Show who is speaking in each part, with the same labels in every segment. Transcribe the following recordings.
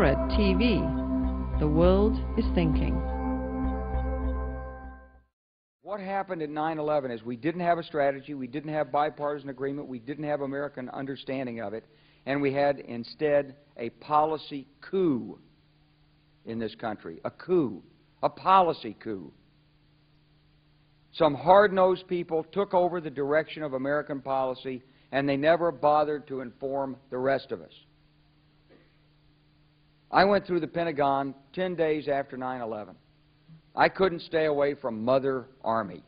Speaker 1: Era TV. The world is thinking.
Speaker 2: What happened at 9/11 is we didn't have a strategy, we didn't have bipartisan agreement, we didn't have American understanding of it, and we had instead a policy coup in this country. A coup. A policy coup. Some hard-nosed people took over the direction of American policy, and they never bothered to inform the rest of us. I went through the Pentagon 10 days after 9/11. I couldn't stay away from Mother Army.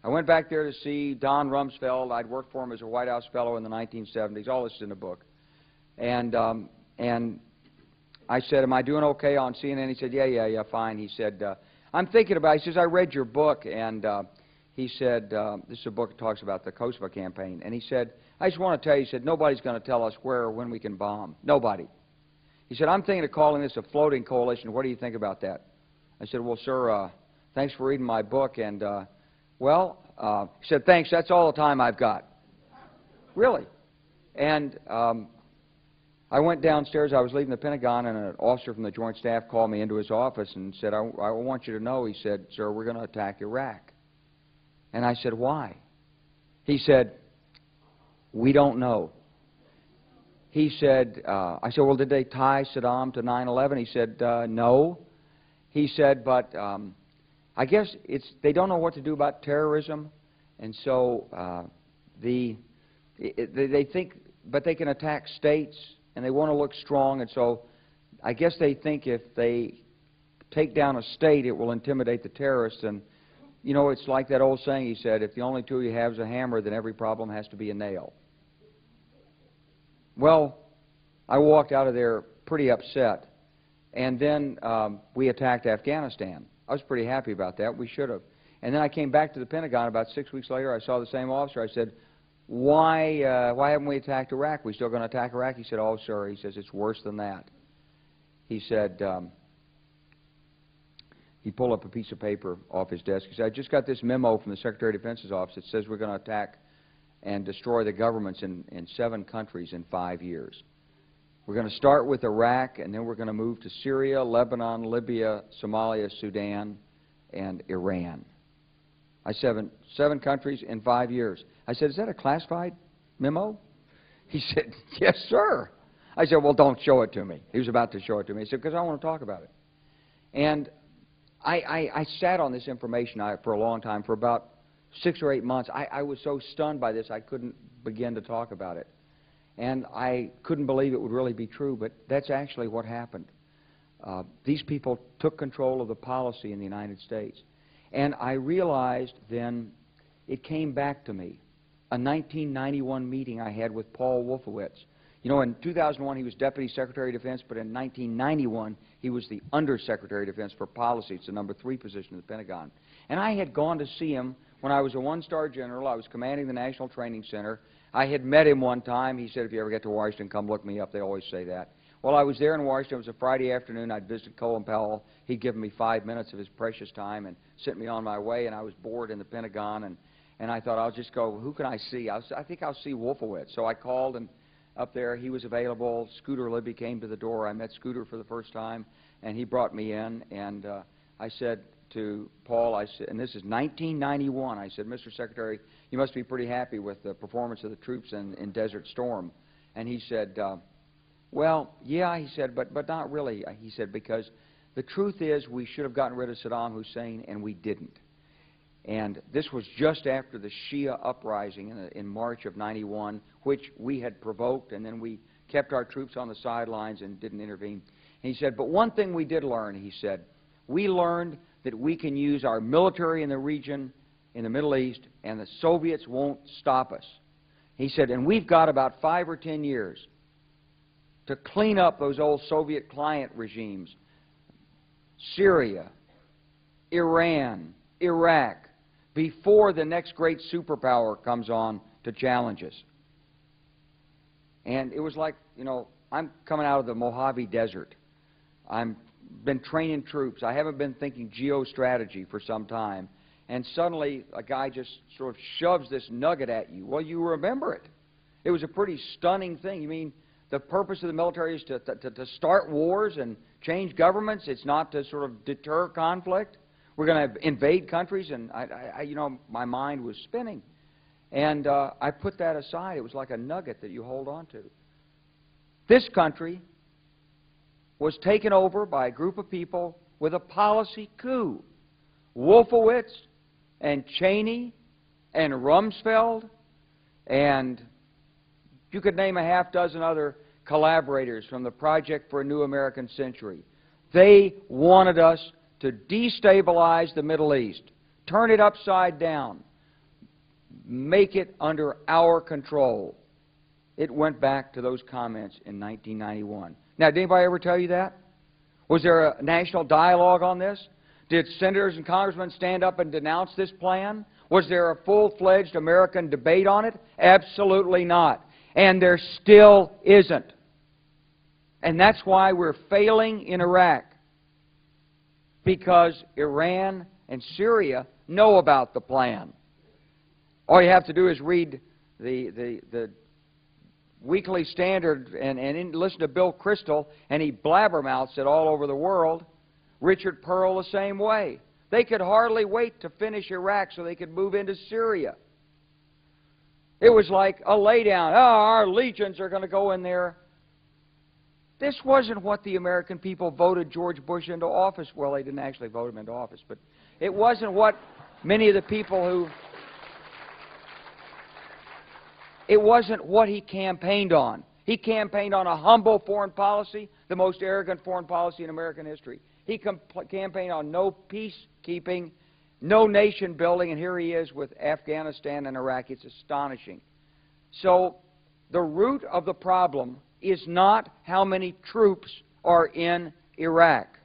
Speaker 2: I went back there to see Don Rumsfeld. I'd worked for him as a White House fellow in the 1970s. All this is in the book. And I said, am I doing okay on CNN? He said, yeah, fine. He said, I'm thinking about it. He says, I read your book, and he said, this is a book that talks about the Kosovo campaign. And he said, I just want to tell you, he said, nobody's going to tell us where or when we can bomb. Nobody. He said, I'm thinking of calling this a floating coalition. What do you think about that? I said, well, sir, thanks for reading my book. And, he said, thanks, that's all the time I've got. Really. And I went downstairs. I was leaving the Pentagon, and an officer from the Joint Staff called me into his office and said, I want you to know, he said, sir, we're going to attack Iraq. And I said, why? He said, we don't know. He said, I said, well, did they tie Saddam to 9/11? He said, no. He said, but I guess they don't know what to do about terrorism, and so they think, but they can attack states, and they want to look strong, and so I guess they think if they take down a state, it will intimidate the terrorists. And, you know, it's like that old saying, he said, if the only tool you have is a hammer, then every problem has to be a nail. Well, I walked out of there pretty upset, and then we attacked Afghanistan. I was pretty happy about that. We should have. And then I came back to the Pentagon about 6 weeks later. I saw the same officer. I said, why haven't we attacked Iraq? We still going to attack Iraq? He said, oh, sir. He says, it's worse than that. He said, he pulled up a piece of paper off his desk. He said, I just got this memo from the Secretary of Defense's office that says we're going to attack and destroy the governments in 7 countries in 5 years. We're going to start with Iraq, and then we're going to move to Syria, Lebanon, Libya, Somalia, Sudan, and Iran. I said, 7 countries in 5 years. I said, is that a classified memo? He said, yes, sir. I said, well, don't show it to me. He was about to show it to me. He said, because I want to talk about it. And I sat on this information for a long time, for about 6 or 8 months. I was so stunned by this, I couldn't begin to talk about it. And I couldn't believe it would really be true, but that's actually what happened. These people took control of the policy in the United States. And I realized then, it came back to me, a 1991 meeting I had with Paul Wolfowitz. You know, in 2001 he was Deputy Secretary of Defense, but in 1991 he was the Undersecretary of Defense for Policy. It's the number 3 position in the Pentagon. And I had gone to see him when I was a 1-star general. I was commanding the National Training Center. I had met him one time. He said, if you ever get to Washington, come look me up. They always say that. Well, I was there in Washington. It was a Friday afternoon. I'd visited Colin Powell. He'd given me 5 minutes of his precious time and sent me on my way, and I was bored in the Pentagon, and I thought, I'll just go, who can I see? I think I'll see Wolfowitz. So I called, and up there, he was available. Scooter Libby came to the door. I met Scooter for the first time, and he brought me in, and I said to Paul, I said, and this is 1991, I said, Mr. Secretary, you must be pretty happy with the performance of the troops in Desert Storm. And he said, well, yeah, he said, but not really. He said, because the truth is we should have gotten rid of Saddam Hussein, and we didn't. And this was just after the Shia uprising in March of 91, which we had provoked, and then we kept our troops on the sidelines and didn't intervene. And he said, but one thing we did learn, he said, we learned that we can use our military in the region, in the Middle East, and the Soviets won't stop us. He said, and we've got about 5 or 10 years to clean up those old Soviet client regimes, Syria, Iran, Iraq, before the next great superpower comes on to challenge us. And it was like, you know, I'm coming out of the Mojave Desert. I've been training troops. I haven't been thinking geostrategy for some time. And suddenly a guy just sort of shoves this nugget at you. Well, you remember it. It was a pretty stunning thing. You mean the purpose of the military is to start wars and change governments. It's not to sort of deter conflict. We're going to invade countries, and you know, my mind was spinning. And I put that aside. It was like a nugget that you hold on to. This country was taken over by a group of people with a policy coup. Wolfowitz and Cheney and Rumsfeld, and you could name a half dozen other collaborators from the Project for a New American Century. They wanted us to destabilize the Middle East, turn it upside down, make it under our control. It went back to those comments in 1991. Now, did anybody ever tell you that? Was there a national dialogue on this? Did senators and congressmen stand up and denounce this plan? Was there a full-fledged American debate on it? Absolutely not. And there still isn't. And that's why we're failing in Iraq. Because Iran and Syria know about the plan. All you have to do is read the Weekly Standard and listen to Bill Kristol, and he blabbermouths it all over the world. Richard Pearl the same way. They could hardly wait to finish Iraq so they could move into Syria. It was like a laydown. Oh, our legions are going to go in there. This wasn't what the American people voted George Bush into office. Well, they didn't actually vote him into office, but it wasn't what many of the people who... It wasn't what he campaigned on. He campaigned on a humble foreign policy, the most arrogant foreign policy in American history. He campaigned on no peacekeeping, no nation building, and here he is with Afghanistan and Iraq. It's astonishing. So the root of the problem is not how many troops are in Iraq.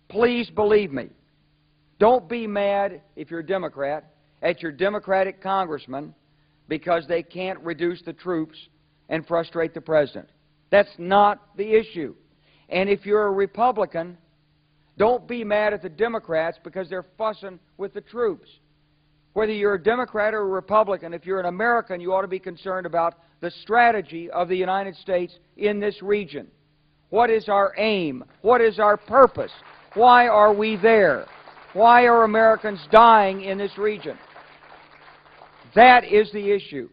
Speaker 2: Please believe me. Don't be mad, if you're a Democrat, at your Democratic congressman because they can't reduce the troops and frustrate the president. That's not the issue. And if you're a Republican, don't be mad at the Democrats because they're fussing with the troops. Whether you're a Democrat or a Republican, if you're an American, you ought to be concerned about the strategy of the United States in this region. What is our aim? What is our purpose? Why are we there? Why are Americans dying in this region? That is the issue.